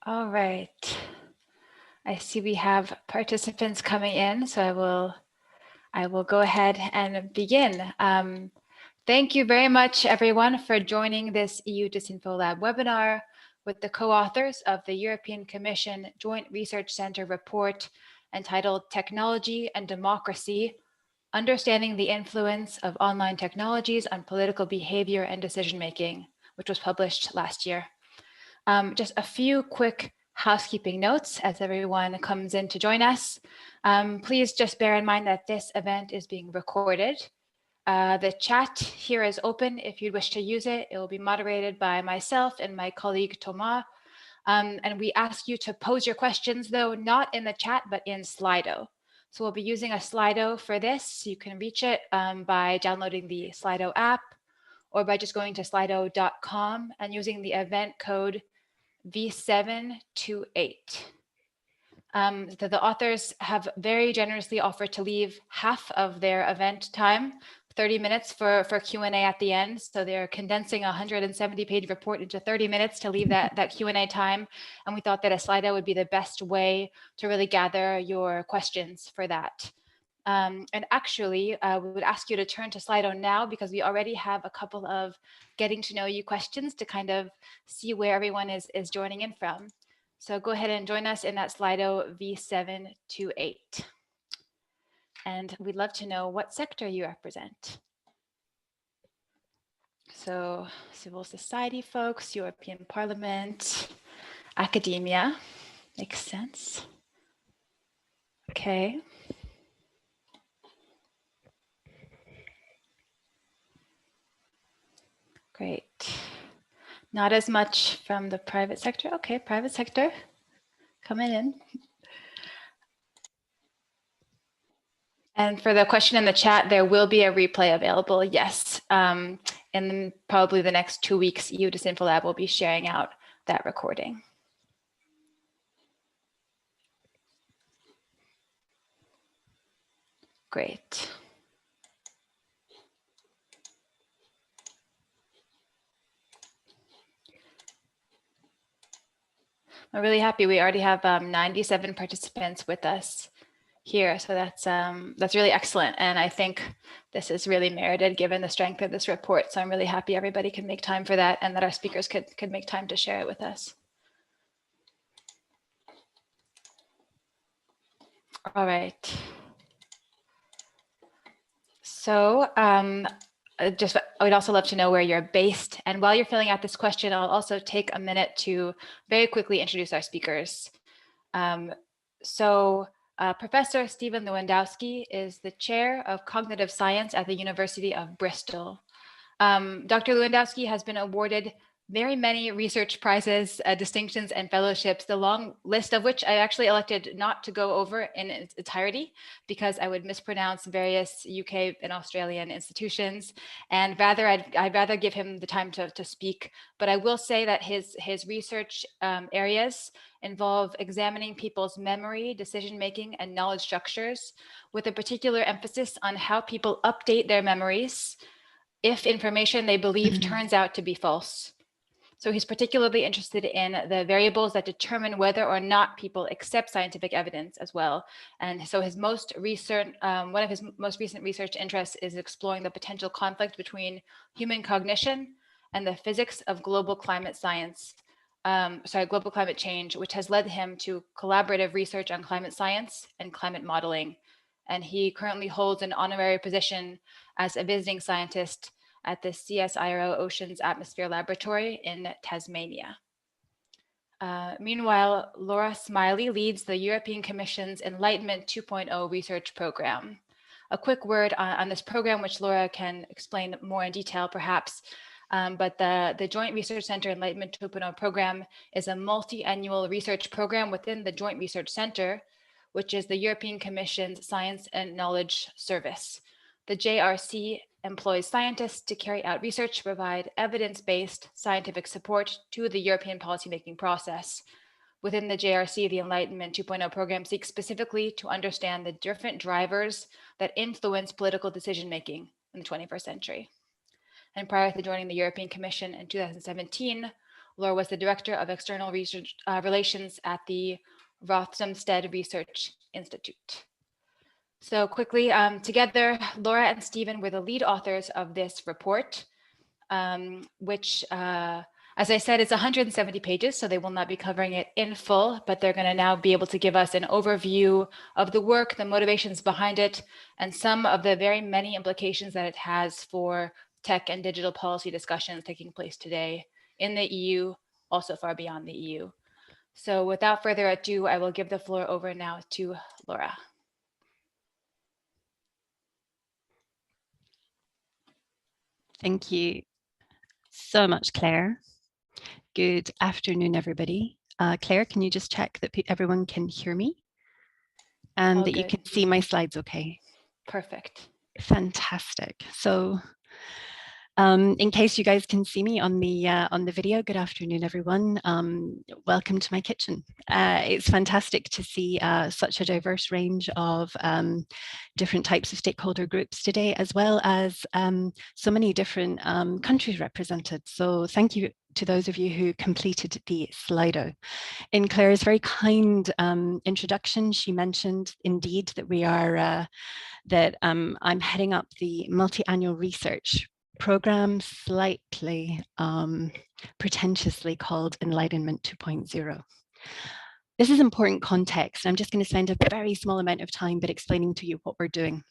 All right. I see we have participants coming in, so I will go ahead and begin. Thank you very much, everyone, for joining this EU DisinfoLab webinar with the co-authors of the European Commission Joint Research Center report entitled Technology and Democracy, Understanding the Influence of Online Technologies on Political Behavior and Decision-Making, which was published last year. Just a few quick housekeeping notes as everyone comes in to join us. Please just bear in mind that this event is being recorded. The chat here is open if you wish to use it. It will be moderated by myself and my colleague Thomas. And we ask you to pose your questions, though, not in the chat, but in Slido. So we'll be using a Slido for this. You can reach it by downloading the Slido app or by just going to slido.com and using the event code V728. The authors have very generously offered to leave half of their event time, 30 minutes for Q&A at the end. So they're condensing a 170-page report into 30 minutes to leave that Q&A time. And we thought that a Slido would be the best way to really gather your questions for that. And actually, we would ask you to turn to Slido now because we already have a couple of getting to know you questions to kind of see where everyone is joining in from. So go ahead and join us in that Slido V728. And we'd love to know what sector you represent. So civil society folks, European Parliament, academia, makes sense. Okay. Great. Not as much from the private sector. Okay, private sector coming in. And for the question in the chat, there will be a replay available. Yes. In probably the next 2 weeks, EU DisinfoLab will be sharing out that recording. Great. I'm really happy. We already have 97 participants with us here, so that's really excellent. And I think this is really merited given the strength of this report. So I'm really happy everybody can make time for that and that our speakers could make time to share it with us. All right. So I would also love to know where you're based. And while you're filling out this question, I'll also take a minute to very quickly introduce our speakers. Professor Stephan Lewandowsky is the chair of cognitive science at the University of Bristol. Dr. Lewandowsky has been awarded very many research prizes, distinctions, and fellowships, the long list of which I actually elected not to go over in its entirety because I would mispronounce various UK and Australian institutions, and I'd rather give him the time to speak. But I will say that his research areas involve examining people's memory, decision-making, and knowledge structures, with a particular emphasis on how people update their memories if information they believe turns out to be false. So he's particularly interested in the variables that determine whether or not people accept scientific evidence as well. And so his most recent, one of his most recent research interests is exploring the potential conflict between human cognition and the physics of global climate science, global climate change, which has led him to collaborative research on climate science and climate modeling. And he currently holds an honorary position as a visiting scientist at the CSIRO Oceans Atmosphere Laboratory in Tasmania. Meanwhile, Laura Smillie leads the European Commission's Enlightenment 2.0 research program. A quick word on this program, which Laura can explain more in detail perhaps, but the Joint Research Center Enlightenment 2.0 program is a multi-annual research program within the Joint Research Center, which is the European Commission's Science and Knowledge Service. The JRC employs scientists to carry out research to provide evidence-based scientific support to the European policymaking process. Within the JRC, the Enlightenment 2.0 program seeks specifically to understand the different drivers that influence political decision-making in the 21st century. And prior to joining the European Commission in 2017, Laura was the Director of External Research Relations at the Rothamsted Research Institute. So quickly, together, Laura and Stephen were the lead authors of this report, which, as I said, it's 170 pages, so they will not be covering it in full, but they're going to now be able to give us an overview of the work, the motivations behind it, and some of the very many implications that it has for tech and digital policy discussions taking place today in the EU, also far beyond the EU. So without further ado, I will give the floor over now to Laura. Thank you so much, Claire. Good afternoon, everybody. Claire, can you just check that everyone can hear me and that you can see my slides okay? Perfect. Fantastic. So in case you guys can see me on the video, good afternoon, everyone. Welcome to my kitchen. It's fantastic to see such a diverse range of different types of stakeholder groups today, as well as so many different countries represented. So thank you to those of you who completed the Slido. In Claire's very kind introduction, she mentioned indeed that we are I'm heading up the multi-annual research program, slightly pretentiously called Enlightenment 2.0. This is important context. I'm just going to spend a very small amount of time but explaining to you what we're doing.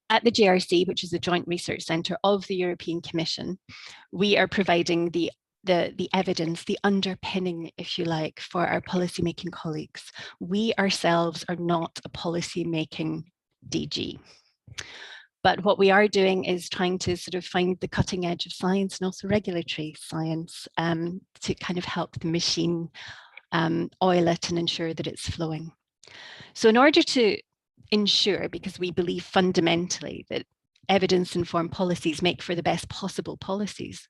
At the JRC, which is the Joint Research Centre of the European Commission, we are providing the evidence, the underpinning, if you like, for our policymaking colleagues. We ourselves are not a policymaking DG. But what we are doing is trying to sort of find the cutting edge of science and also regulatory science to kind of help the machine oil it and ensure that it's flowing. So in order to ensure, because we believe fundamentally that evidence-informed policies make for the best possible policies,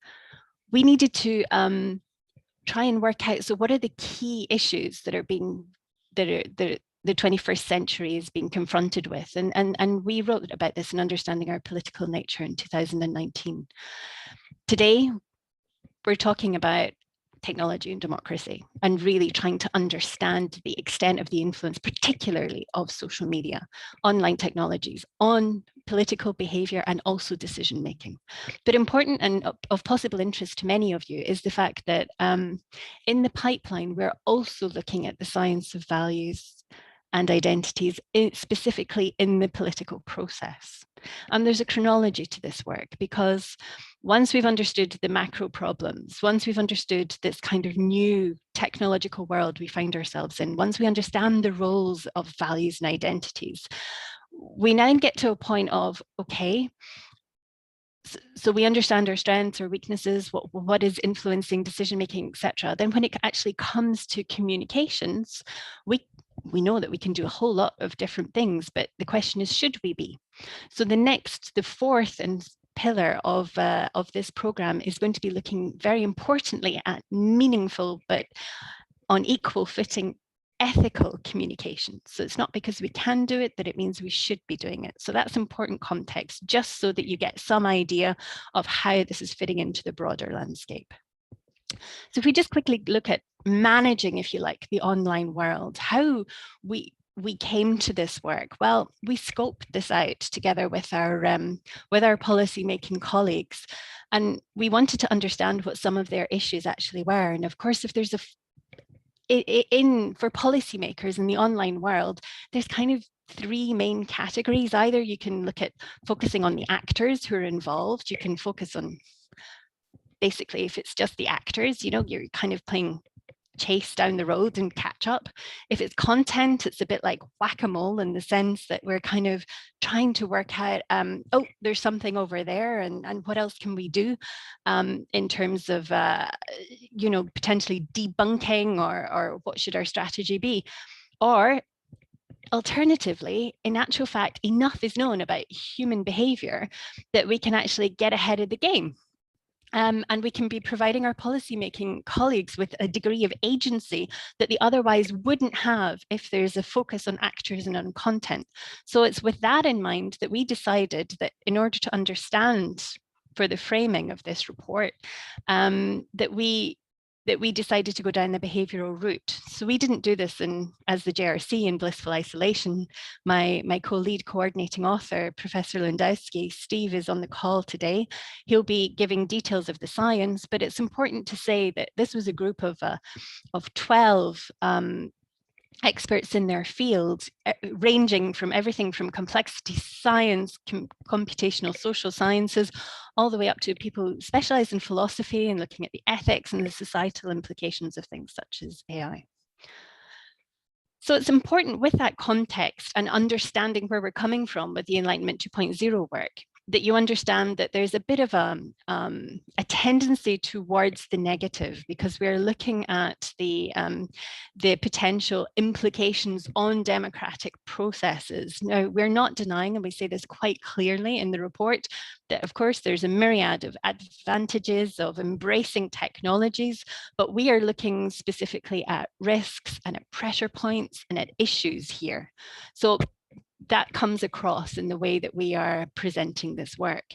we needed to try and work out, so what are the key issues that are being, the 21st century is being confronted with. And we wrote about this in Understanding Our Political Nature in 2019. Today, we're talking about technology and democracy and really trying to understand the extent of the influence, particularly of social media, online technologies, on political behavior and also decision making. But important and of possible interest to many of you is the fact that in the pipeline, we're also looking at the science of values and identities, specifically in the political process. And there's a chronology to this work, because once we've understood the macro problems, once we've understood this kind of new technological world we find ourselves in, once we understand the roles of values and identities, we now get to a point of, okay, so we understand our strengths or weaknesses, what is influencing decision-making, etc. Then when it actually comes to communications, we know that we can do a whole lot of different things, but the question is, should we be? So the fourth and pillar of this program is going to be looking very importantly at meaningful but on equal footing ethical communication. So it's not because we can do it that it means we should be doing it. So that's important context, just so that you get some idea of how this is fitting into the broader landscape. So if we just quickly look at managing, if you like, the online world, how we came to this work. Well, we scoped this out together with our policy making colleagues, and we wanted to understand what some of their issues actually were. And of course, if there's for policymakers in the online world, there's kind of three main categories. Either you can look at focusing on the actors who are involved. You can focus on, basically, if it's just the actors, you're kind of playing chase down the road and catch up. If it's content, it's a bit like whack-a-mole in the sense that we're kind of trying to work out, oh, there's something over there, and what else can we do in terms of, potentially debunking, or what should our strategy be? Or alternatively, in actual fact, enough is known about human behavior that we can actually get ahead of the game. And we can be providing our policymaking colleagues with a degree of agency that they otherwise wouldn't have if there's a focus on actors and on content. So it's with that in mind that we decided that in order to understand, for the framing of this report, that we that we decided to go down the behavioural route. So we didn't do this as the JRC in blissful isolation. My co-lead coordinating author, Professor Lewandowsky, Steve, is on the call today. He'll be giving details of the science, but it's important to say that this was a group of 12 experts in their field, ranging from everything from complexity science, computational social sciences, all the way up to people who specialize in philosophy and looking at the ethics and the societal implications of things such as AI. So it's important with that context and understanding where we're coming from with the Enlightenment 2.0 work, that you understand that there's a bit of a tendency towards the negative, because we're looking at the potential implications on democratic processes. Now, we're not denying, and we say this quite clearly in the report, that of course there's a myriad of advantages of embracing technologies, but we are looking specifically at risks and at pressure points and at issues here. So that comes across in the way that we are presenting this work.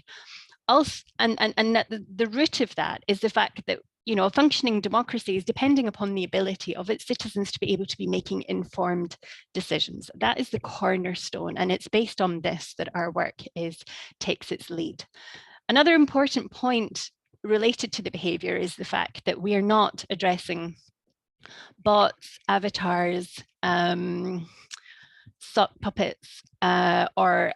Also, and the root of that is the fact that, you know, a functioning democracy is depending upon the ability of its citizens to be able to be making informed decisions. That is the cornerstone, and it's based on this that our work takes its lead. Another important point related to the behavior is the fact that we are not addressing bots, avatars, sock puppets, or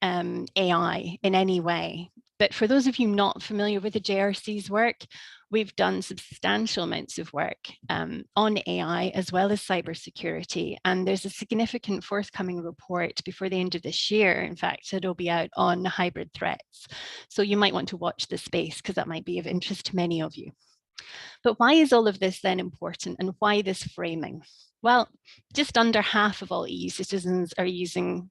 AI in any way. But for those of you not familiar with the JRC's work, we've done substantial amounts of work on AI as well as cybersecurity. And there's a significant forthcoming report before the end of this year. In fact, it'll be out on hybrid threats. So you might want to watch this space, because that might be of interest to many of you. But why is all of this then important, and why this framing? Well, just under half of all EU citizens are using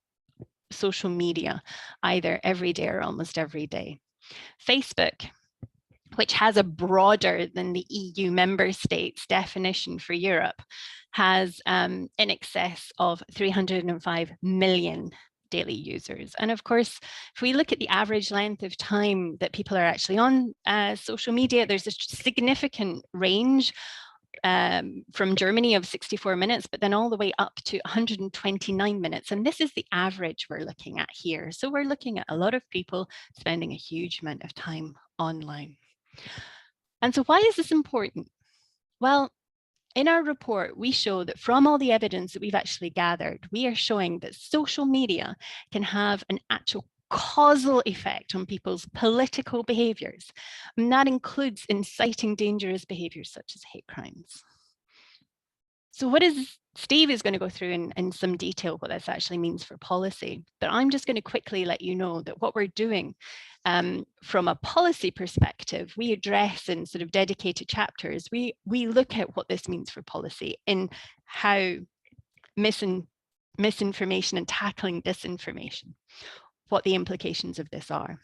social media either every day or almost every day. Facebook, which has a broader than the EU member states definition for Europe, has in excess of 305 million daily users. And of course, if we look at the average length of time that people are actually on social media, there's a significant range from Germany of 64 minutes, but then all the way up to 129 minutes. And this is the average we're looking at here. So we're looking at a lot of people spending a huge amount of time online. And so why is this important? Well, in our report, we show that from all the evidence that we've actually gathered, we are showing that social media can have an actual causal effect on people's political behaviors. And that includes inciting dangerous behaviors such as hate crimes. So Steve is going to go through in some detail what this actually means for policy, but I'm just going to quickly let you know that what we're doing from a policy perspective, we address in sort of dedicated chapters, we look at what this means for policy in how misinformation and tackling disinformation, what the implications of this are,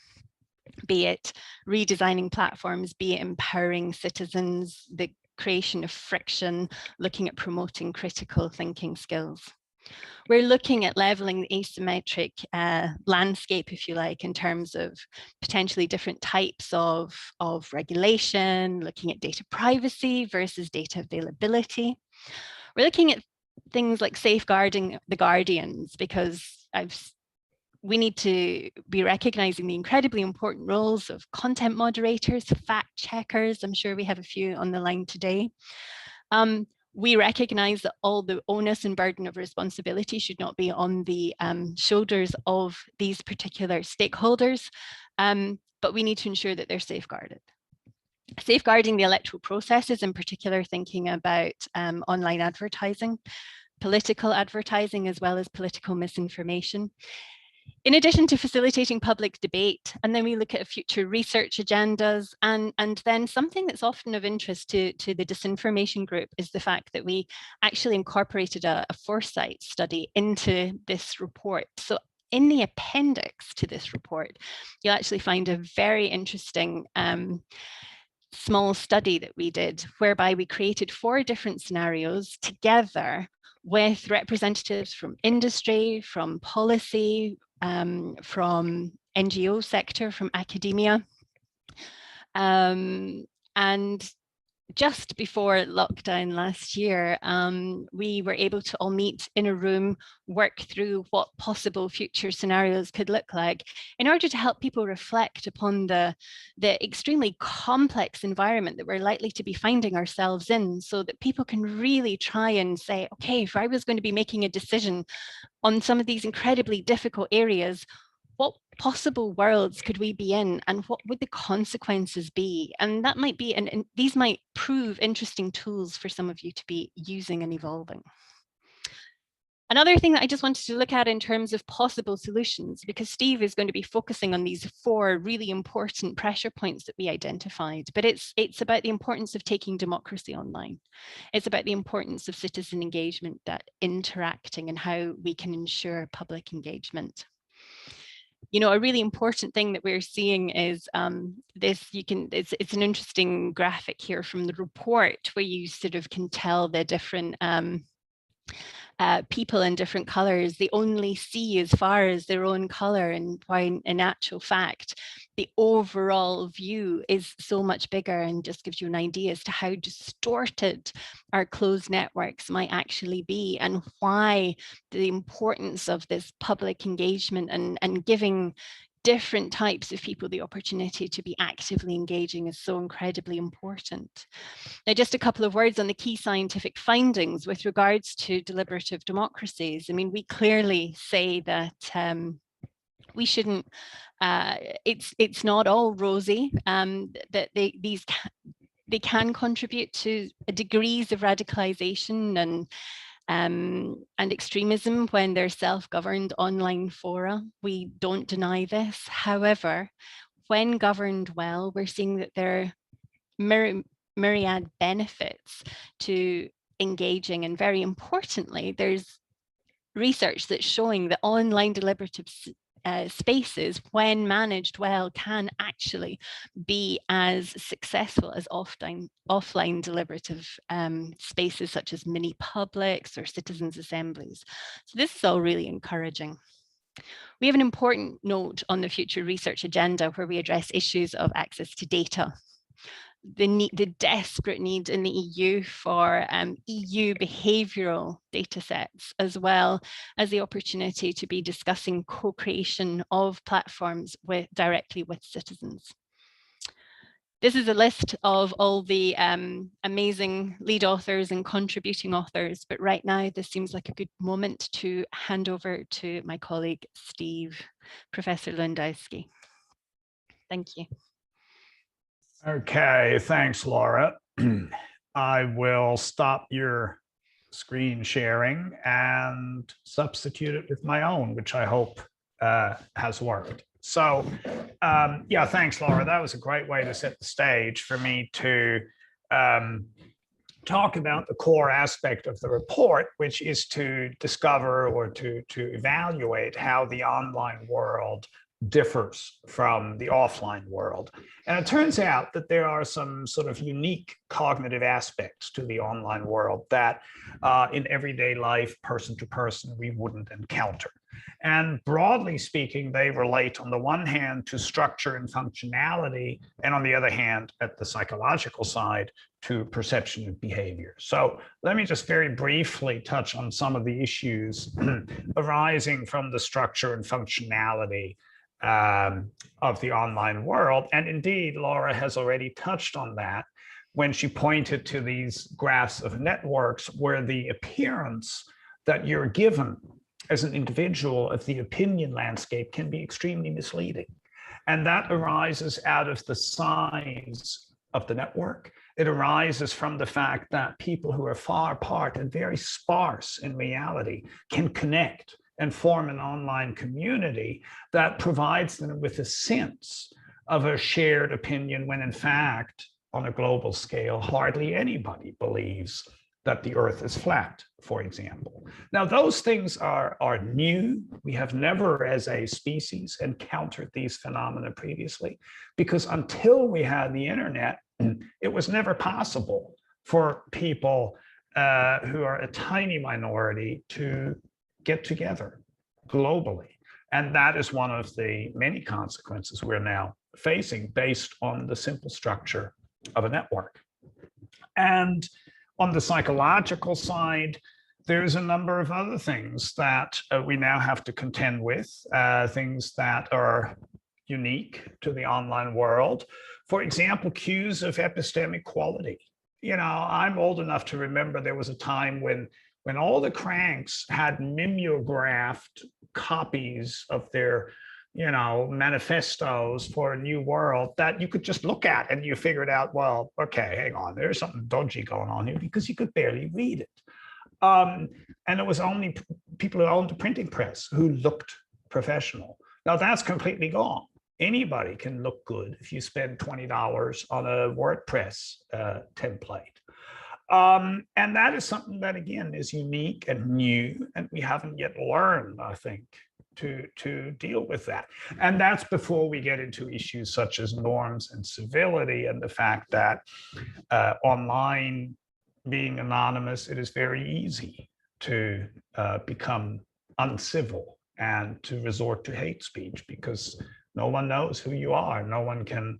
be it redesigning platforms, be it empowering citizens, the creation of friction, looking at promoting critical thinking skills. We're looking at leveling the asymmetric landscape, if you like, in terms of potentially different types of regulation, looking at data privacy versus data availability. We're looking at things like safeguarding the guardians, because we need to be recognizing the incredibly important roles of content moderators, fact checkers. I'm sure we have a few on the line today. We recognize that all the onus and burden of responsibility should not be on the shoulders of these particular stakeholders, but we need to ensure that they're safeguarded. Safeguarding the electoral processes, in particular thinking about online advertising, political advertising, as well as political misinformation. In addition to facilitating public debate, and then we look at future research agendas, and then something that's often of interest to the disinformation group is the fact that we actually incorporated a foresight study into this report. So in the appendix to this report, you'll actually find a very interesting small study that we did, whereby we created 4 different scenarios together with representatives from industry, from policy, from NGO sector, from academia, and just before lockdown last year, we were able to all meet in a room, work through what possible future scenarios could look like in order to help people reflect upon the extremely complex environment that we're likely to be finding ourselves in, so that people can really try and say, okay, if I was going to be making a decision on some of these incredibly difficult areas, what possible worlds could we be in, and what would the consequences be? And that might be, and these might prove interesting tools for some of you to be using and evolving. Another thing that I just wanted to look at in terms of possible solutions, because Steve is going to be focusing on these 4 really important pressure points that we identified, but it's about the importance of taking democracy online. It's about the importance of citizen engagement, that interacting, and how we can ensure public engagement. You know, a really important thing that we're seeing is this, it's an interesting graphic here from the report, where you sort of can tell the different people in different colors. They only see as far as their own color, and why in actual fact the overall view is so much bigger, and just gives you an idea as to how distorted our closed networks might actually be, and why the importance of this public engagement and giving different types of people the opportunity to be actively engaging is so incredibly important. Now, just a couple of words on the key scientific findings with regards to deliberative democracies. I mean, we clearly say that we shouldn't, it's not all rosy, that they can contribute to degrees of radicalization and extremism when they're self-governed online fora. We don't deny this. However, when governed well, we're seeing that there are myriad benefits to engaging, and very importantly, there's research that's showing that online deliberative spaces, when managed well, can actually be as successful as offline deliberative spaces such as mini publics or citizens' assemblies. So this is all really encouraging. We have an important note on the future research agenda where we address issues of access to data. The desperate need in the EU for EU behavioural data sets, as well as the opportunity to be discussing co-creation of platforms directly with citizens. This is a list of all the amazing lead authors and contributing authors, but right now this seems like a good moment to hand over to my colleague, Professor Lewandowsky. Thank you. Okay, thanks, Laura. I will stop your screen sharing and substitute it with my own, which I hope has worked. So yeah, thanks, Laura. That was a great way to set the stage for me to talk about the core aspect of the report, which is to discover or to evaluate how the online world differs from the offline world. And it turns out that there are some sort of unique cognitive aspects to the online world that in everyday life, person to person, we wouldn't encounter. And broadly speaking, they relate on the one hand to structure and functionality, and on the other hand, at the psychological side, to perception and behavior. So let me just very briefly touch on some of the issues arising from the structure and functionality of the online world. And indeed, Laura has already touched on that when she pointed to these graphs of networks where the appearance that you're given as an individual of the opinion landscape can be extremely misleading. And that arises out of the size of the network. It arises from the fact that people who are far apart and very sparse in reality can connect and form an online community that provides them with a sense of a shared opinion when in fact, on a global scale, hardly anybody believes that the earth is flat, for example. Now, those things are new. We have never as a species encountered these phenomena previously, because until we had the internet, it was never possible for people who are a tiny minority to get together globally. And that is one of the many consequences we're now facing based on the simple structure of a network. And on the psychological side, there's a number of other things that we now have to contend with, things that are unique to the online world. For example, cues of epistemic quality. You know, I'm old enough to remember there was a time when all the cranks had mimeographed copies of their, you know, manifestos for a new world that you could just look at and you figured out, well, okay, hang on, there's something dodgy going on here, because you could barely read it. And it was only people who owned the printing press who looked professional. Now that's completely gone. Anybody can look good if you spend $20 on a WordPress template. And that is something that, again, is unique and new, and we haven't yet learned, I think, to deal with that. And that's before we get into issues such as norms and civility, and the fact that online, being anonymous, it is very easy to become uncivil and to resort to hate speech, because no one knows who you are. No one can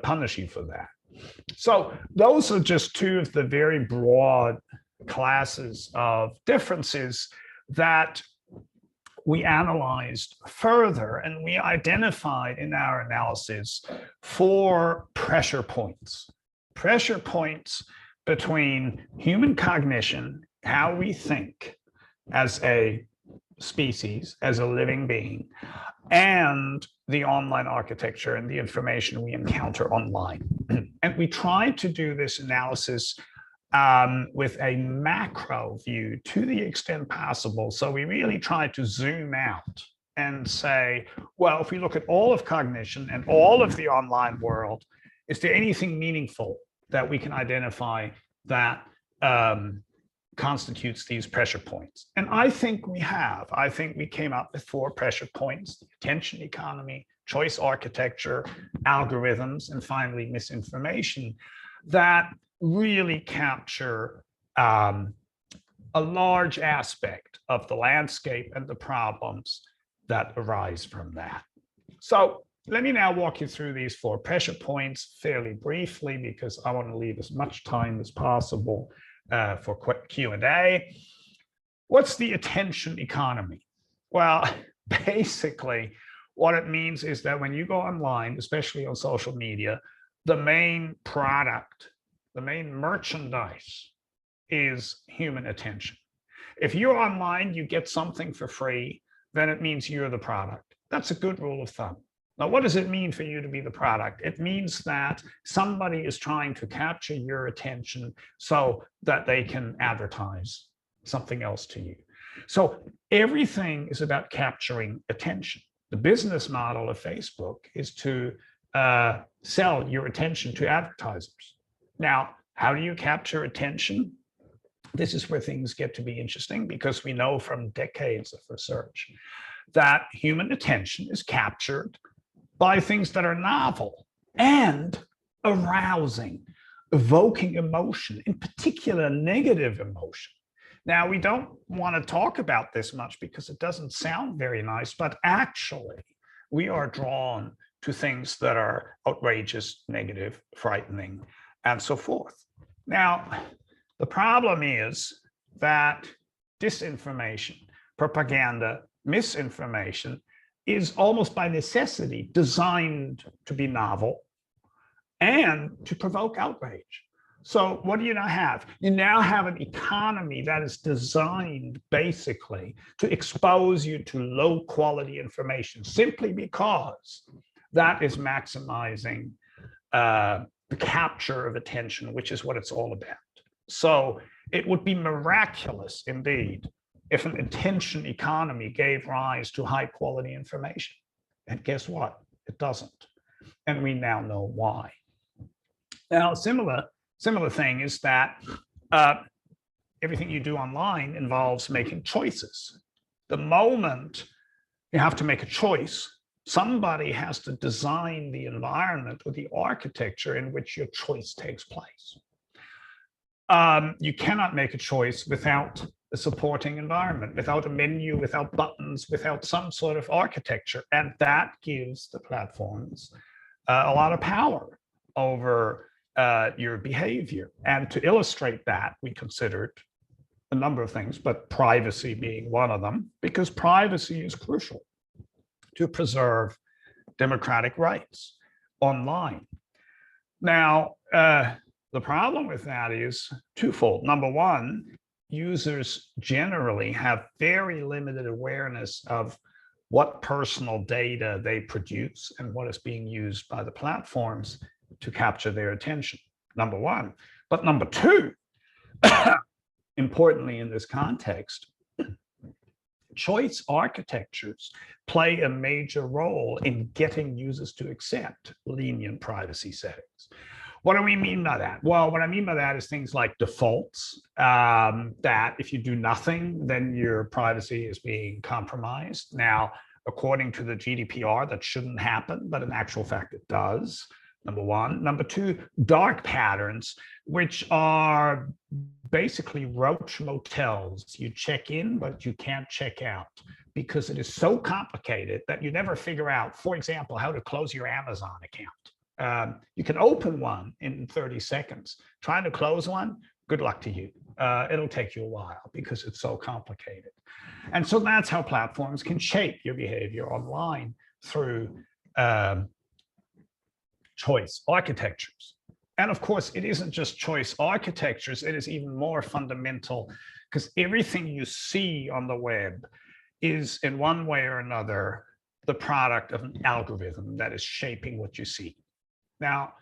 punish you for that. So those are just two of the very broad classes of differences that we analyzed further, and we identified in our analysis 4 pressure points between human cognition, how we think as a species, as a living being, and the online architecture and the information we encounter online. And we tried to do this analysis with a macro view to the extent possible. So we really tried to zoom out and say, well, if we look at all of cognition and all of the online world, is there anything meaningful that we can identify that constitutes these pressure points? And I think we have. I think we came up with 4 pressure points: the attention economy, choice architecture, algorithms, and finally misinformation, that really capture a large aspect of the landscape and the problems that arise from that. So let me now walk you through these 4 pressure points fairly briefly, because I want to leave as much time as possible for Q&A. What's the attention economy? Well, basically, what it means is that when you go online, especially on social media, the main product, the main merchandise is human attention. If you're online, you get something for free, then it means you're the product. That's a good rule of thumb. Now, what does it mean for you to be the product? It means that somebody is trying to capture your attention so that they can advertise something else to you. So everything is about capturing attention. The business model of Facebook is to sell your attention to advertisers. Now, how do you capture attention? This is where things get to be interesting, because we know from decades of research that human attention is captured by things that are novel and arousing, evoking emotion, in particular negative emotion. Now, we don't want to talk about this much because it doesn't sound very nice, but actually we are drawn to things that are outrageous, negative, frightening, and so forth. Now, the problem is that disinformation, propaganda, misinformation is almost by necessity designed to be novel and to provoke outrage. So what do you now have? You now have an economy that is designed basically to expose you to low quality information, simply because that is maximizing the capture of attention, which is what it's all about. So it would be miraculous indeed if an attention economy gave rise to high quality information. And guess what? It doesn't. And we now know why. Now, similar thing is that everything you do online involves making choices. The moment you have to make a choice, somebody has to design the environment or the architecture in which your choice takes place. You cannot make a choice without a supporting environment, without a menu, without buttons, without some sort of architecture. And that gives the platforms a lot of power over your behavior. And to illustrate that, we considered a number of things, but privacy being one of them, because privacy is crucial to preserve democratic rights online. Now, the problem with that is twofold. Number one, users generally have very limited awareness of what personal data they produce and what is being used by the platforms to capture their attention, number one. But number two, importantly in this context, choice architectures play a major role in getting users to accept lenient privacy settings. What do we mean by that? Well, what I mean by that is things like defaults, that if you do nothing, then your privacy is being compromised. Now, according to the GDPR, that shouldn't happen, but in actual fact, it does. Number one. Number two, dark patterns, which are basically roach motels. You check in, but you can't check out because it is so complicated that you never figure out, for example, how to close your Amazon account. You can open one in 30 seconds. Trying to close one, good luck to you. It'll take you a while because it's so complicated. And so that's how platforms can shape your behavior online through choice architectures. And of course, it isn't just choice architectures, it is even more fundamental because everything you see on the web is in one way or another the product of an algorithm that is shaping what you see. Now,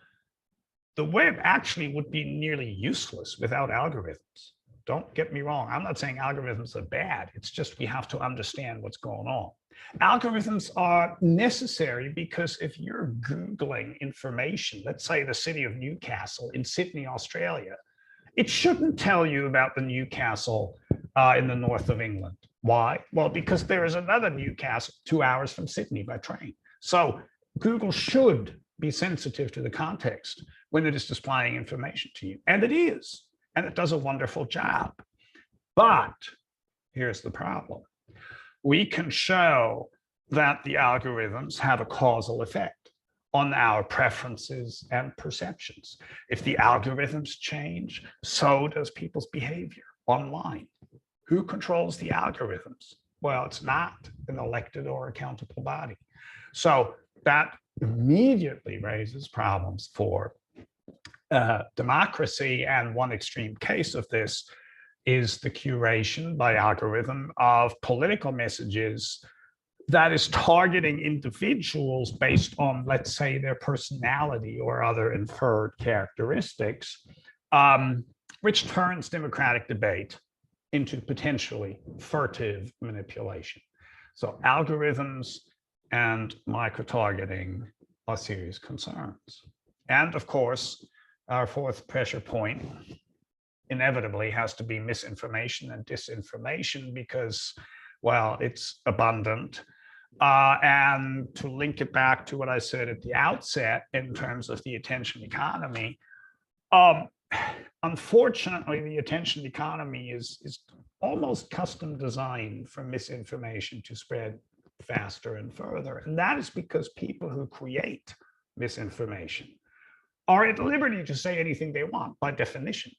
the web actually would be nearly useless without algorithms. Don't get me wrong, I'm not saying algorithms are bad, it's just we have to understand what's going on. Algorithms are necessary because if you're Googling information, let's say the city of Newcastle in Sydney, Australia, it shouldn't tell you about the Newcastle in the north of England. Why? Well, because there is another Newcastle 2 hours from Sydney by train. So Google should be sensitive to the context when it is displaying information to you. And it is, and it does a wonderful job. But here's the problem. We can show that the algorithms have a causal effect on our preferences and perceptions. If the algorithms change, so does people's behavior online. Who controls the algorithms? Well, it's not an elected or accountable body. So that immediately raises problems for democracy. And one extreme case of this is the curation by algorithm of political messages that is targeting individuals based on, let's say, their personality or other inferred characteristics, which turns democratic debate into potentially furtive manipulation. So algorithms and microtargeting are serious concerns. And of course, our fourth pressure point inevitably has to be misinformation and disinformation because, well, it's abundant. And to link it back to what I said at the outset in terms of the attention economy, unfortunately, the attention economy is almost custom designed for misinformation to spread faster and further. And that is because people who create misinformation are at liberty to say anything they want by definition.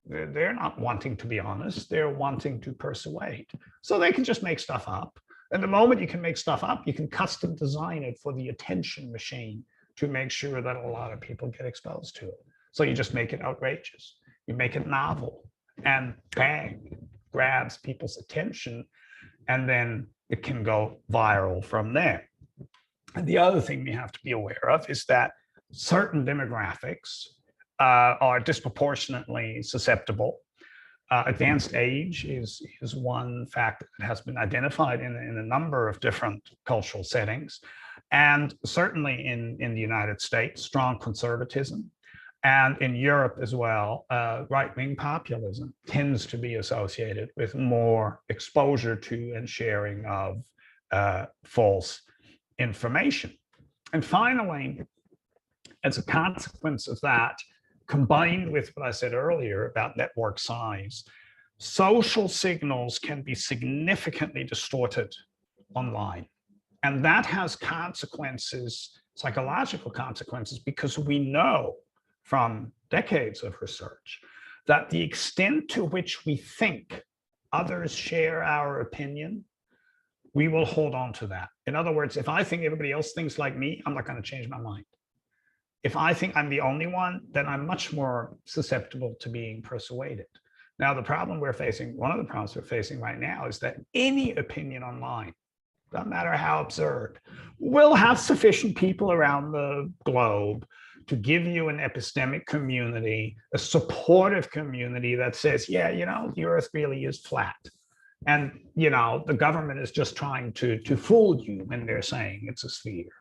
They're not wanting to be honest, they're wanting to persuade. So they can just make stuff up. And the moment you can make stuff up, you can custom design it for the attention machine to make sure that a lot of people get exposed to it. So you just make it outrageous, you make it novel, and bang, grabs people's attention, and then it can go viral from there. And the other thing we have to be aware of is that certain demographics are disproportionately susceptible. Advanced age is one factor that has been identified in a number of different cultural settings. And certainly in the United States, strong conservatism. And in Europe as well, right-wing populism tends to be associated with more exposure to and sharing of false information. And finally, as a consequence of that, combined with what I said earlier about network size, social signals can be significantly distorted online. And that has consequences, psychological consequences, because we know from decades of research, that the extent to which we think others share our opinion, we will hold on to that. In other words, if I think everybody else thinks like me, I'm not going to change my mind. If I think I'm the only one, then I'm much more susceptible to being persuaded. Now, the problem we're facing, one of the problems we're facing right now is that any opinion online, no matter how absurd, will have sufficient people around the globe to give you an epistemic community, a supportive community that says, yeah, you know, the earth really is flat. And, you know, the government is just trying to fool you when they're saying it's a sphere.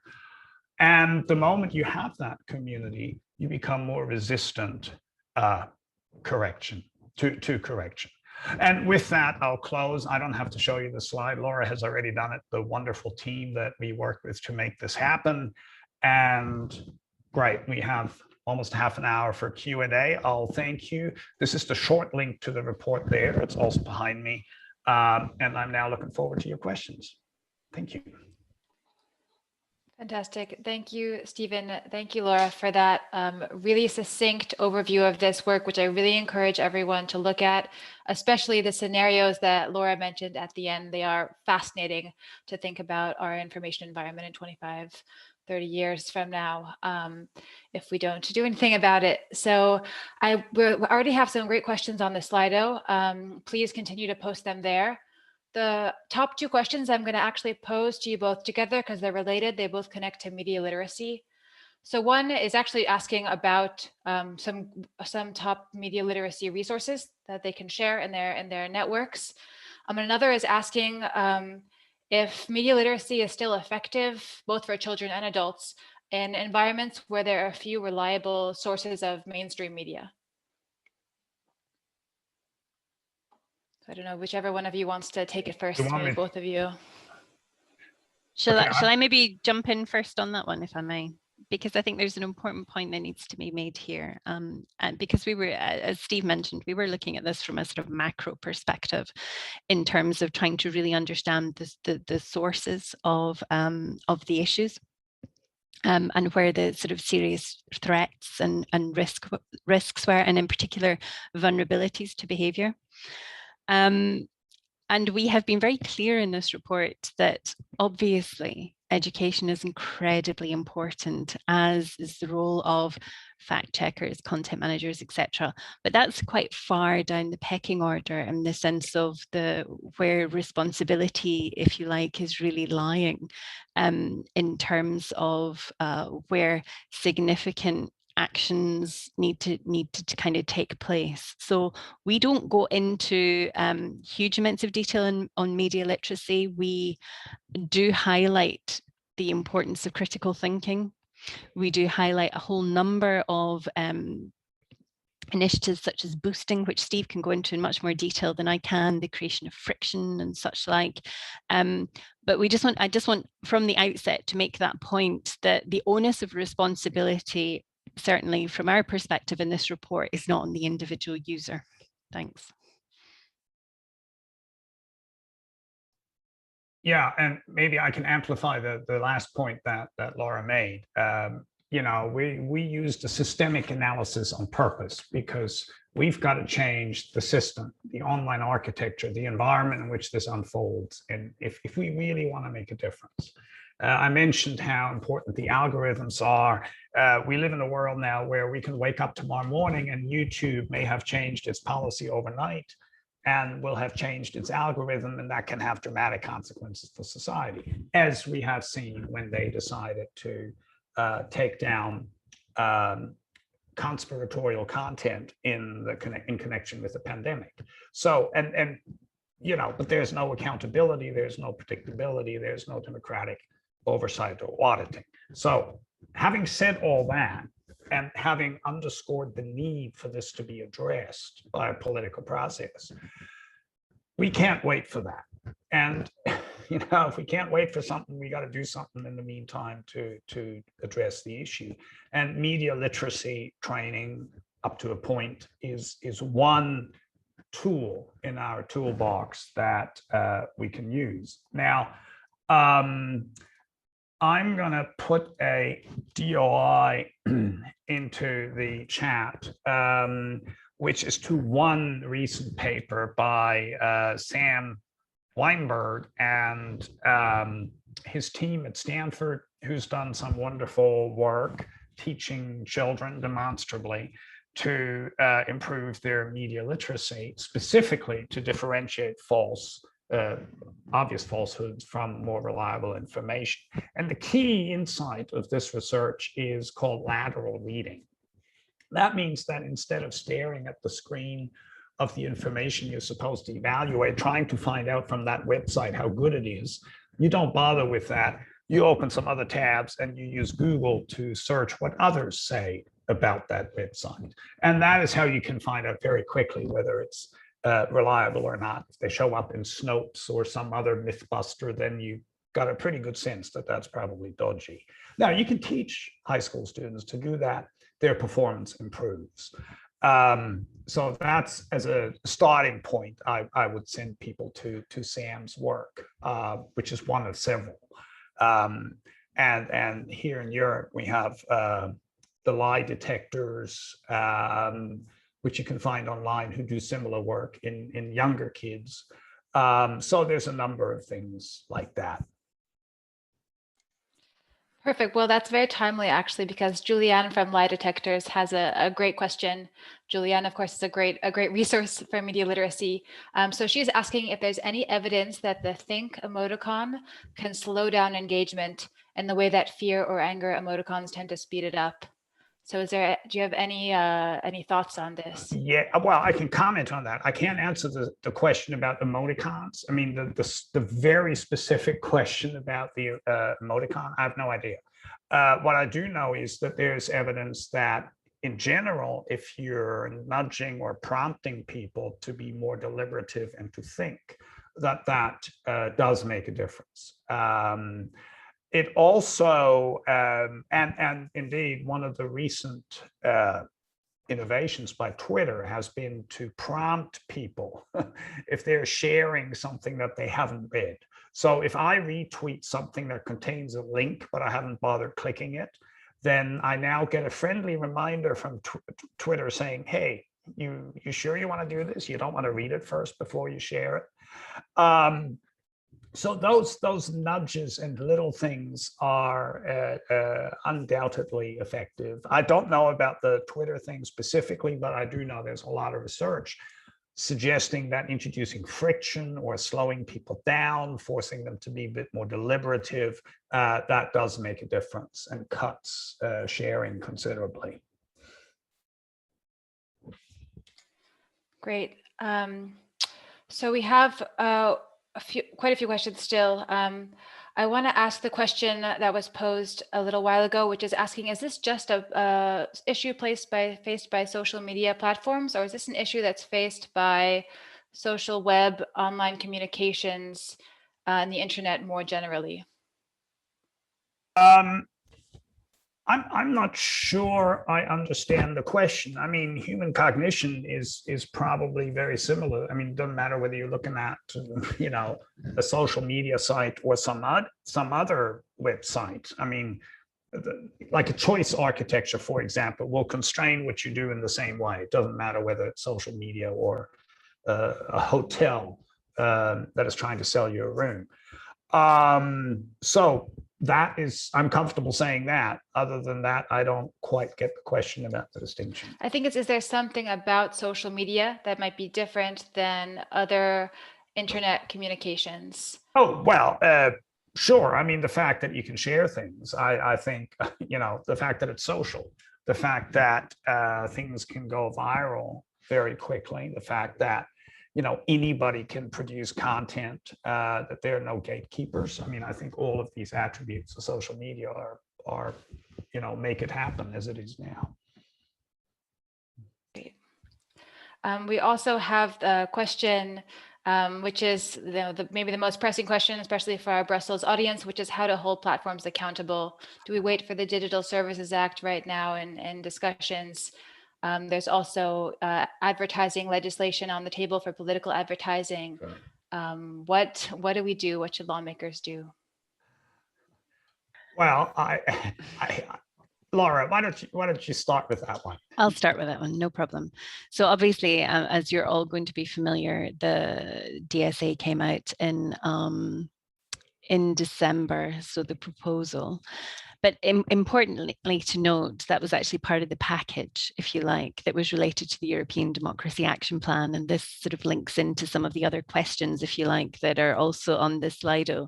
And the moment you have that community, you become more resistant correction. To correction. And with that, I'll close. I don't have to show you the slide. Laura has already done it, the wonderful team that we work with to make this happen. And great, we have almost half an hour for Q&A. I'll thank you. This is the short link to the report there. It's also behind me. And I'm now looking forward to your questions. Thank you. Fantastic. Thank you, Stephen. Thank you, Laura, for that really succinct overview of this work, which I really encourage everyone to look at, especially the scenarios that Laura mentioned at the end. They are fascinating to think about our information environment in 25, 30 years from now, if we don't do anything about it. So we already have some great questions on the Slido. Please continue to post them there. The top two questions I'm going to actually pose to you both together because they're related. They both connect to media literacy. So one is actually asking about some top media literacy resources that they can share in their networks. And another is asking if media literacy is still effective, both for children and adults, in environments where there are few reliable sources of mainstream media. I don't know, whichever one of you wants to take it first, maybe both of you. Shall I maybe jump in first on that one, if I may? Because I think there's an important point that needs to be made here. And because we were, as Steve mentioned, we were looking at this from a sort of macro perspective in terms of trying to really understand the sources of the issues. And where the sort of serious threats and risks were, and in particular, vulnerabilities to behaviour. And we have been very clear in this report that obviously education is incredibly important, as is the role of fact checkers, content managers, etc. But that's quite far down the pecking order in the sense of where responsibility, if you like, is really lying in terms of where significant actions need to kind of take place. So we don't go into huge amounts of detail on media literacy. We do highlight the importance of critical thinking. We do highlight a whole number of initiatives such as boosting, which Steve can go into in much more detail than I can, the creation of friction and such like. But I just want from the outset to make that point that the onus of responsibility, certainly from our perspective in this report, is not on the individual user. Thanks. Yeah, and maybe I can amplify the last point that Laura made. You know, we used a systemic analysis on purpose because we've got to change the system, the online architecture, the environment in which this unfolds, and if we really want to make a difference. I mentioned how important the algorithms are. We live in a world now where we can wake up tomorrow morning and YouTube may have changed its policy overnight and will have changed its algorithm, and that can have dramatic consequences for society, as we have seen when they decided to take down conspiratorial content in connection with the pandemic. So, and you know, but there's no accountability, there's no predictability, there's no democratic oversight or auditing. So having said all that, and having underscored the need for this to be addressed by a political process, we can't wait for that. And you know, if we can't wait for something, we got to do something in the meantime to address the issue. And media literacy training, up to a point, is one tool in our toolbox that we can use. Now, I'm going to put a DOI into the chat, which is to one recent paper by Sam Weinberg and his team at Stanford, who's done some wonderful work teaching children demonstrably to improve their media literacy, specifically to differentiate obvious falsehoods from more reliable information. And the key insight of this research is called lateral reading. That means that instead of staring at the screen of the information you're supposed to evaluate, trying to find out from that website how good it is, you don't bother with that. You open some other tabs and you use Google to search what others say about that website. And that is how you can find out very quickly whether it's reliable or not. If they show up in Snopes or some other Mythbuster, then you got a pretty good sense that that's probably dodgy. Now, you can teach high school students to do that. Their performance improves. So that's, as a starting point, I would send people to Sam's work, which is one of several. And here in Europe, we have the lie detectors, which you can find online, who do similar work in younger kids. So there's a number of things like that. Perfect. Well, that's very timely, actually, because Julianne from Lie Detectors has a great question. Julianne, of course, is a great resource for media literacy. So she's asking if there's any evidence that the think emoticon can slow down engagement in the way that fear or anger emoticons tend to speed it up. So do you have any thoughts on this? Yeah, well, I can comment on that. I can't answer the question about emoticons. I mean, the very specific question about the emoticon, I have no idea. What I do know is that there's evidence that in general, if you're nudging or prompting people to be more deliberative and to think, that does make a difference. It also, and indeed, one of the recent innovations by Twitter has been to prompt people if they're sharing something that they haven't read. So if I retweet something that contains a link, but I haven't bothered clicking it, then I now get a friendly reminder from Twitter saying, hey, you sure you want to do this? You don't want to read it first before you share it? So those nudges and little things are undoubtedly effective. I don't know about the Twitter thing specifically, but I do know there's a lot of research suggesting that introducing friction or slowing people down, forcing them to be a bit more deliberative, that does make a difference and cuts sharing considerably. Great. So we have quite a few questions still. I want to ask the question that was posed a little while ago, which is asking, is this just a issue faced by social media platforms, or is this an issue that's faced by social web, online communications, and the internet more generally? I'm not sure I understand the question. I mean, human cognition is probably very similar. I mean, it doesn't matter whether you're looking at, you know, a social media site or some other website. I mean, like a choice architecture, for example, will constrain what you do in the same way. It doesn't matter whether it's social media or a hotel that is trying to sell you a room. So that is, I'm comfortable saying that. Other than that, I don't quite get the question about the distinction. I think is there something about social media that might be different than other internet communications? Oh, well, sure. I mean, the fact that you can share things, I think, you know, the fact that it's social, the fact that things can go viral very quickly, the fact that, you know, anybody can produce content, that there are no gatekeepers. I mean, I think all of these attributes of social media are, you know, make it happen as it is now. Great. We also have the question, which is maybe the most pressing question, especially for our Brussels audience, which is how to hold platforms accountable. Do we wait for the Digital Services Act right now in discussions? There's also advertising legislation on the table for political advertising. Sure. What do we do? What should lawmakers do? Well, Laura, why don't you start with that one? I'll start with that one, no problem. So obviously, as you're all going to be familiar, the DSA came out in December, so the proposal. But importantly to note, that was actually part of the package, if you like, that was related to the European Democracy Action Plan. And this sort of links into some of the other questions, if you like, that are also on this Slido,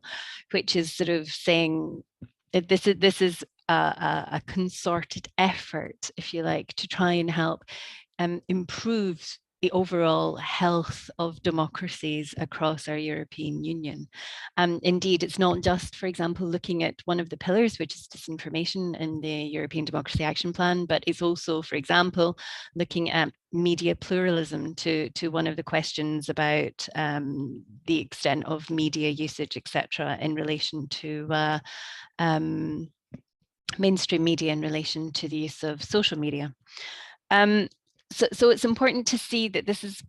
which is sort of saying that this is a concerted effort, if you like, to try and help improve the overall health of democracies across our European Union. Indeed, it's not just, for example, looking at one of the pillars, which is disinformation in the European Democracy Action Plan, but it's also, for example, looking at media pluralism to one of the questions about the extent of media usage, etc., in relation to mainstream media in relation to the use of social media. So it's important to see that this is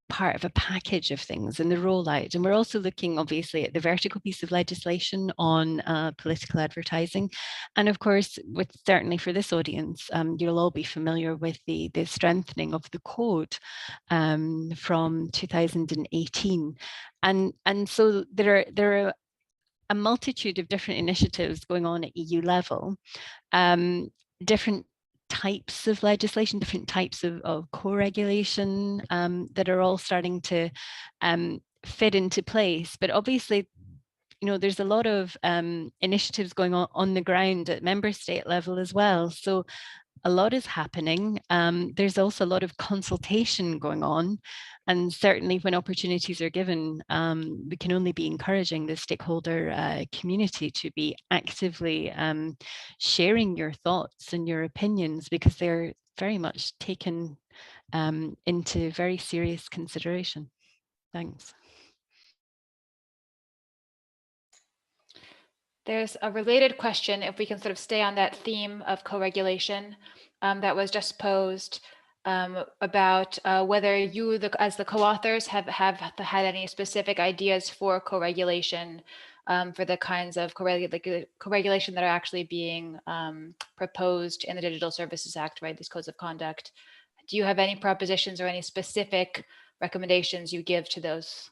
part of a package of things in the rollout. And we're also looking, obviously, at the vertical piece of legislation on political advertising. And of course, certainly for this audience, you'll all be familiar with the strengthening of the code from 2018. And so there are a multitude of different initiatives going on at EU level, different types of legislation, different types of co-regulation that are all starting to fit into place. But obviously, you know, there's a lot of initiatives going on the ground at member state level as well. So a lot is happening. There's also a lot of consultation going on. And certainly when opportunities are given, we can only be encouraging the stakeholder community to be actively sharing your thoughts and your opinions, because they're very much taken into very serious consideration. Thanks. There's a related question, if we can sort of stay on that theme of co-regulation, that was just posed about whether you, as the co-authors, have had any specific ideas for co-regulation, for the kinds of co-regulation that are actually being proposed in the Digital Services Act, right? These codes of conduct. Do you have any propositions or any specific recommendations you give to those?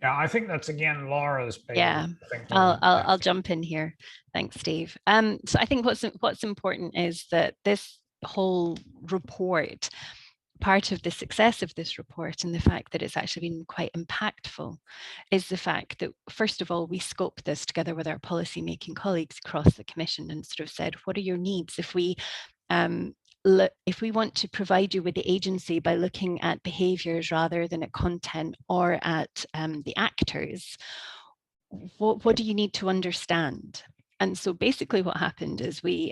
Yeah, I think that's again Laura's baby. Yeah, I'll jump in here. Thanks, Steve. So I think what's important is that this whole report, part of the success of this report and the fact that it's actually been quite impactful, is the fact that, first of all, we scoped this together with our policy making colleagues across the Commission and sort of said, what are your needs? If we want to provide you with the agency by looking at behaviours rather than at content or at the actors, what do you need to understand? And so basically what happened is we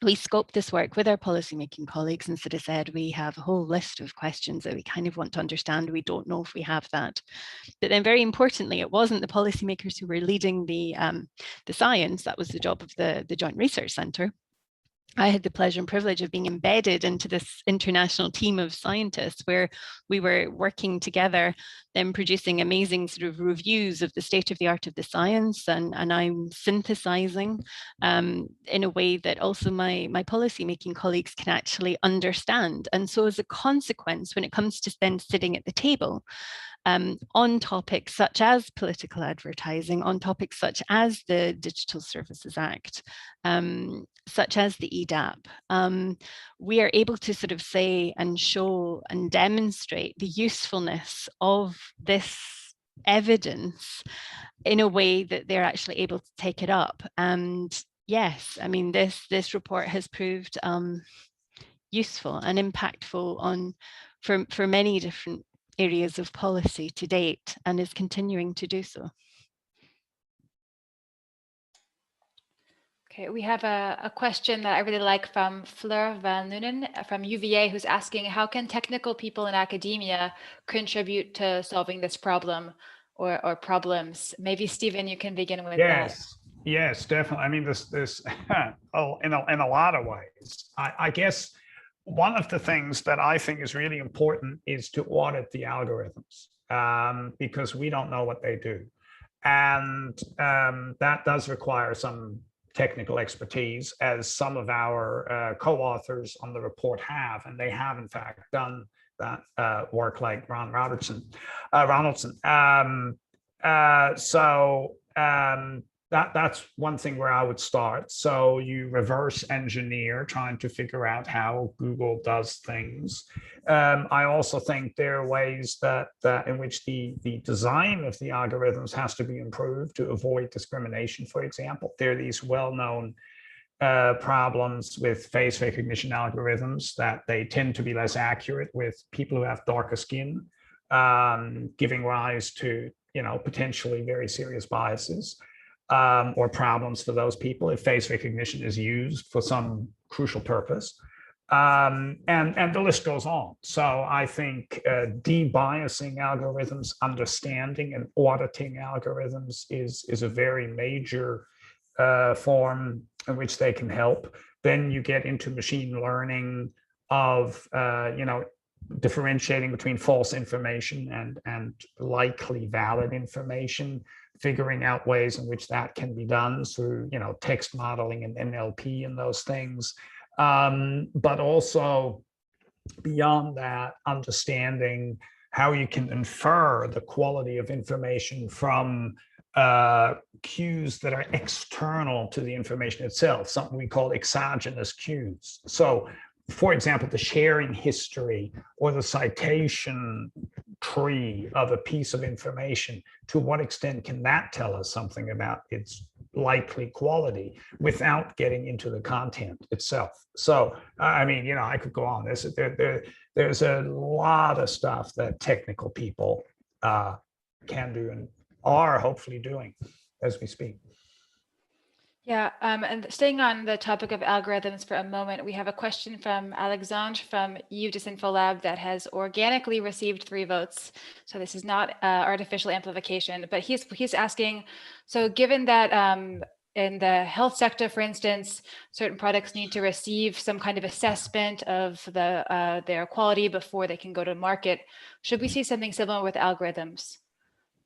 scoped this work with our policymaking colleagues and sort of said, we have a whole list of questions that we kind of want to understand. We don't know if we have that. But then very importantly, it wasn't the policymakers who were leading the science. That was the job of the Joint Research Centre. I had the pleasure and privilege of being embedded into this international team of scientists where we were working together, then producing amazing sort of reviews of the state of the art of the science, and I'm synthesizing in a way that also my policy making colleagues can actually understand. And so as a consequence, when it comes to then sitting at the table, on topics such as political advertising, on topics such as the Digital Services Act, such as the EDAP, we are able to sort of say and show and demonstrate the usefulness of this evidence in a way that they're actually able to take it up. And yes, I mean, this report has proved useful and impactful for many different areas of policy to date, and is continuing to do so. Okay, we have a question that I really like from Fleur van Nuenen from UVA, who's asking, how can technical people in academia contribute to solving this problem or problems? Maybe Stephen, you can begin with that. Yes, definitely. I mean, this in a lot of ways. I guess one of the things that I think is really important is to audit the algorithms, because we don't know what they do. And that does require some technical expertise, as some of our co-authors on the report have, and they have in fact done that work, like Ron Ronaldson. That's one thing where I would start. So you reverse engineer, trying to figure out how Google does things. I also think there are ways that in which the design of the algorithms has to be improved to avoid discrimination. For example, there are these well-known problems with face recognition algorithms, that they tend to be less accurate with people who have darker skin, giving rise to, potentially very serious biases. Or problems for those people if face recognition is used for some crucial purpose. And the list goes on. So I think debiasing algorithms, understanding and auditing algorithms is a very major form in which they can help. Then you get into machine learning of, differentiating between false information and likely valid information, figuring out ways in which that can be done through, text modeling and NLP and those things. But also beyond that, understanding how you can infer the quality of information from cues that are external to the information itself, something we call exogenous cues. So, for example, the sharing history or the citation tree of a piece of information, to what extent can that tell us something about its likely quality without getting into the content itself? So, I could go on. There's a lot of stuff that technical people can do and are hopefully doing as we speak. Yeah, and staying on the topic of algorithms for a moment, we have a question from Alexandre from EU DisinfoLab that has organically received 3 votes. So this is not artificial amplification, but he's asking, so given that in the health sector, for instance, certain products need to receive some kind of assessment of their quality before they can go to market, should we see something similar with algorithms?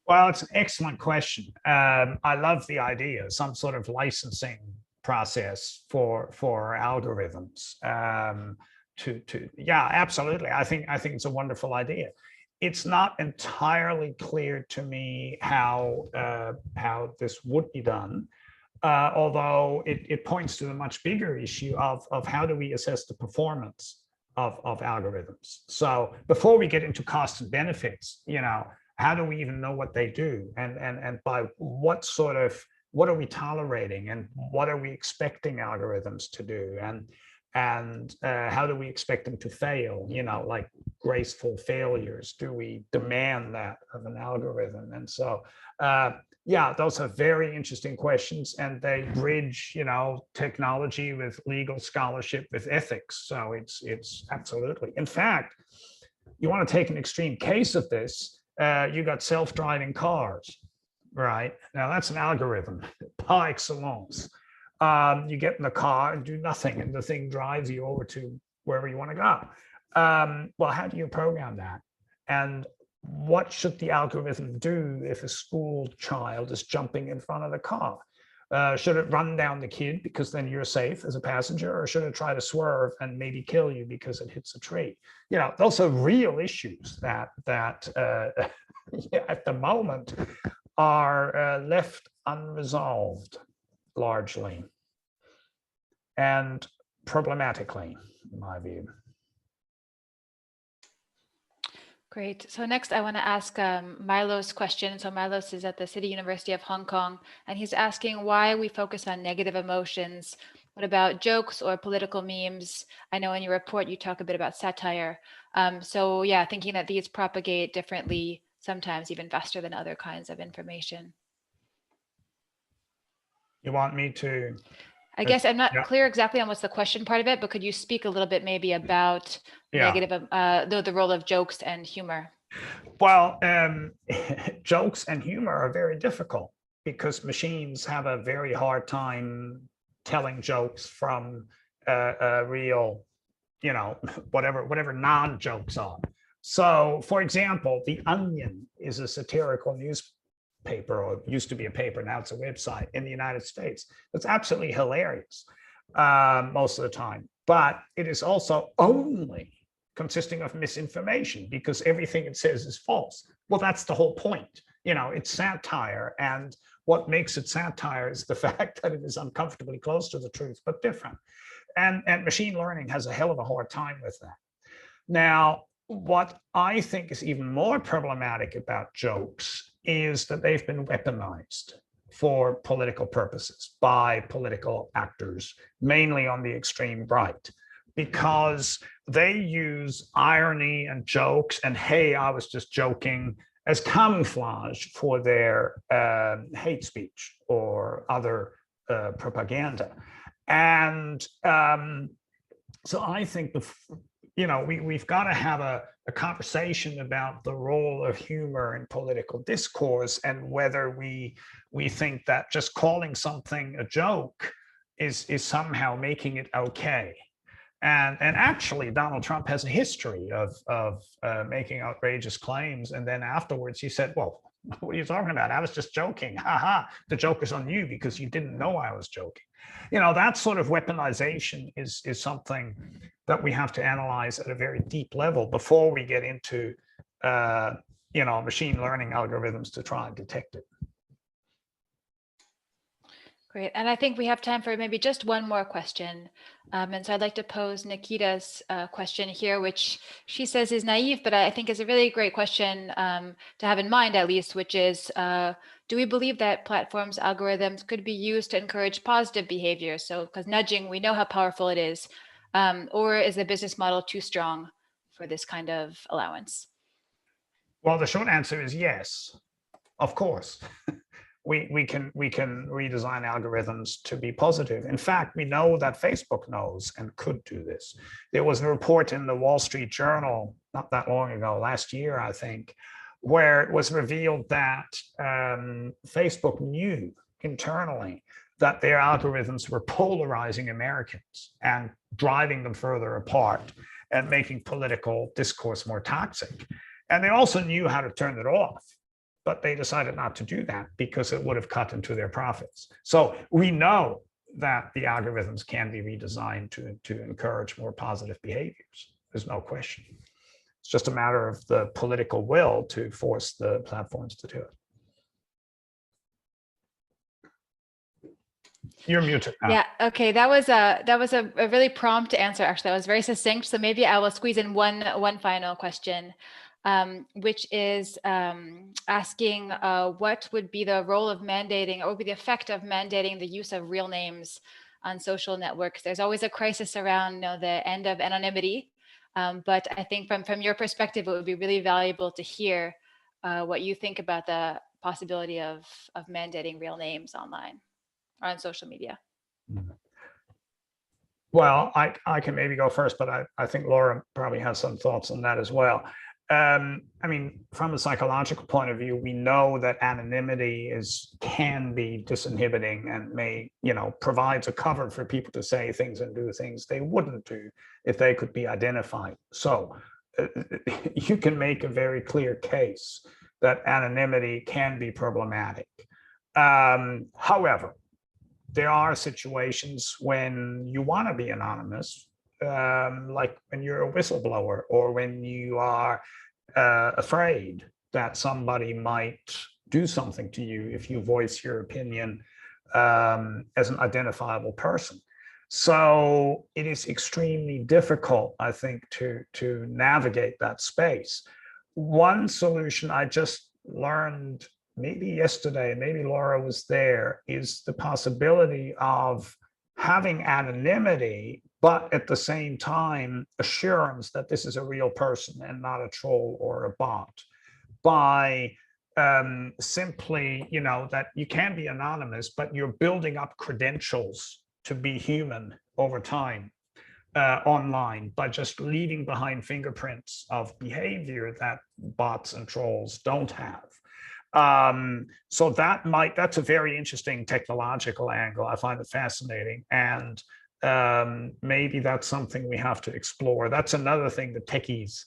Well, it's an excellent question. I love the idea, some sort of licensing process for algorithms. Yeah, absolutely. I think it's a wonderful idea. It's not entirely clear to me how this would be done, although it points to the much bigger issue of how do we assess the performance of algorithms. So before we get into costs and benefits, how do we even know what they do, and by what are we tolerating, and what are we expecting algorithms to do, and how do we expect them to fail, like graceful failures? Do we demand that of an algorithm? And so yeah, those are very interesting questions, and they bridge technology with legal scholarship with ethics. So it's absolutely, in fact, you want to take an extreme case of this. You got self-driving cars, right? Now that's an algorithm par excellence. You get in the car and do nothing, and the thing drives you over to wherever you want to go. Well, how do you program that? And what should the algorithm do if a school child is jumping in front of the car? Should it run down the kid because then you're safe as a passenger, or should it try to swerve and maybe kill you because it hits a tree? Those are real issues that at the moment are left unresolved largely, and problematically, in my view. Great. So next I want to ask Milo's question. So Milos is at the City University of Hong Kong, and he's asking why we focus on negative emotions. What about jokes or political memes? I know in your report you talk a bit about satire. So yeah, thinking that these propagate differently, sometimes even faster than other kinds of information. You want me to? I guess I'm not clear exactly on what's the question part of it, but could you speak a little bit maybe about negative, the role of jokes and humor? Well, jokes and humor are very difficult because machines have a very hard time telling jokes from real, whatever non-jokes are. So, for example, The Onion is a satirical paper, or used to be a paper, now it's a website in the United States. That's absolutely hilarious most of the time. But it is also only consisting of misinformation because everything it says is false. Well, that's the whole point. You know, it's satire, and what makes it satire is the fact that it is uncomfortably close to the truth, but different. And machine learning has a hell of a hard time with that. Now, what I think is even more problematic about jokes is that they've been weaponized for political purposes by political actors, mainly on the extreme right, because they use irony and jokes and, hey, I was just joking, as camouflage for their hate speech or other propaganda. And so I think we've got to have a conversation about the role of humor in political discourse, and whether we think that just calling something a joke is somehow making it okay. And actually, Donald Trump has a history of making outrageous claims, and then afterwards he said, "Well, what are you talking about? I was just joking. Ha ha! The joke is on you because you didn't know I was joking." You know, that sort of weaponization is something that we have to analyze at a very deep level before we get into machine learning algorithms to try and detect it. Great. And I think we have time for maybe just one more question. And so I'd like to pose Nikita's question here, which she says is naive, but I think is a really great question to have in mind, at least, which is, do we believe that platforms' algorithms could be used to encourage positive behavior? So, because nudging, we know how powerful it is. Or is the business model too strong for this kind of allowance? Well, the short answer is yes, of course. We can redesign algorithms to be positive. In fact, we know that Facebook knows and could do this. There was a report in the Wall Street Journal not that long ago, last year, I think, where it was revealed that Facebook knew internally that their algorithms were polarizing Americans and driving them further apart and making political discourse more toxic. And they also knew how to turn it off, but they decided not to do that because it would have cut into their profits. So we know that the algorithms can be redesigned to encourage more positive behaviors. There's no question. It's just a matter of the political will to force the platforms to do it. You're muted now. Yeah, okay, that was a really prompt answer, actually. That was very succinct. So maybe I will squeeze in one final question, which is asking what would be the role of mandating, or what would be the effect of mandating the use of real names on social networks? There's always a crisis around the end of anonymity, but I think from your perspective, it would be really valuable to hear what you think about the possibility of mandating real names online or on social media. Well, I can maybe go first, but I think Laura probably has some thoughts on that as well. I mean, from a psychological point of view, we know that anonymity can be disinhibiting and may, provides a cover for people to say things and do things they wouldn't do if they could be identified. So you can make a very clear case that anonymity can be problematic. However, there are situations when you want to be anonymous, like when you're a whistleblower, or when you are afraid that somebody might do something to you if you voice your opinion as an identifiable person. So it is extremely difficult, I think, to navigate that space. One solution I just learned maybe yesterday, maybe Laura was there, is the possibility of having anonymity, but at the same time, assurance that this is a real person and not a troll or a bot, by simply, that you can be anonymous, but you're building up credentials to be human over time online by just leaving behind fingerprints of behavior that bots and trolls don't have. So that's a very interesting technological angle. I find it fascinating. And maybe that's something we have to explore. That's another thing the techies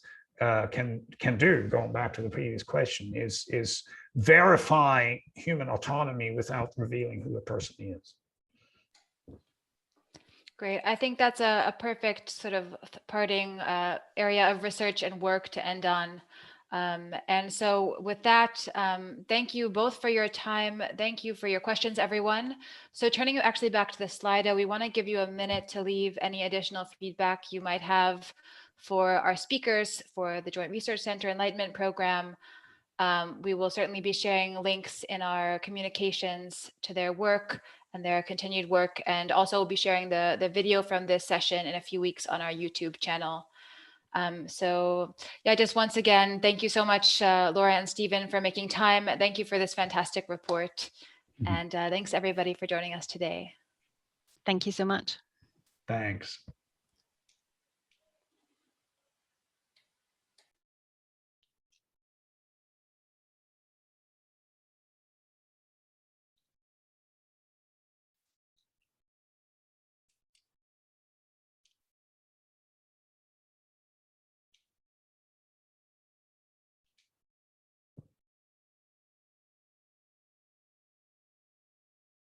can do, going back to the previous question, is verify human autonomy without revealing who a person is. Great. I think that's a perfect sort of parting area of research and work to end on. And so with that, thank you both for your time. Thank you for your questions, everyone. So turning you actually back to the Slido, we want to give you a minute to leave any additional feedback you might have for our speakers for the Joint Research Center Enlightenment program. We will certainly be sharing links in our communications to their work and their continued work, and also we'll be sharing the video from this session in a few weeks on our YouTube channel. So yeah, just once again, thank you so much, Laura and Stephen, for making time. Thank you for this fantastic report. And thanks everybody for joining us today. Thank you so much. Thanks.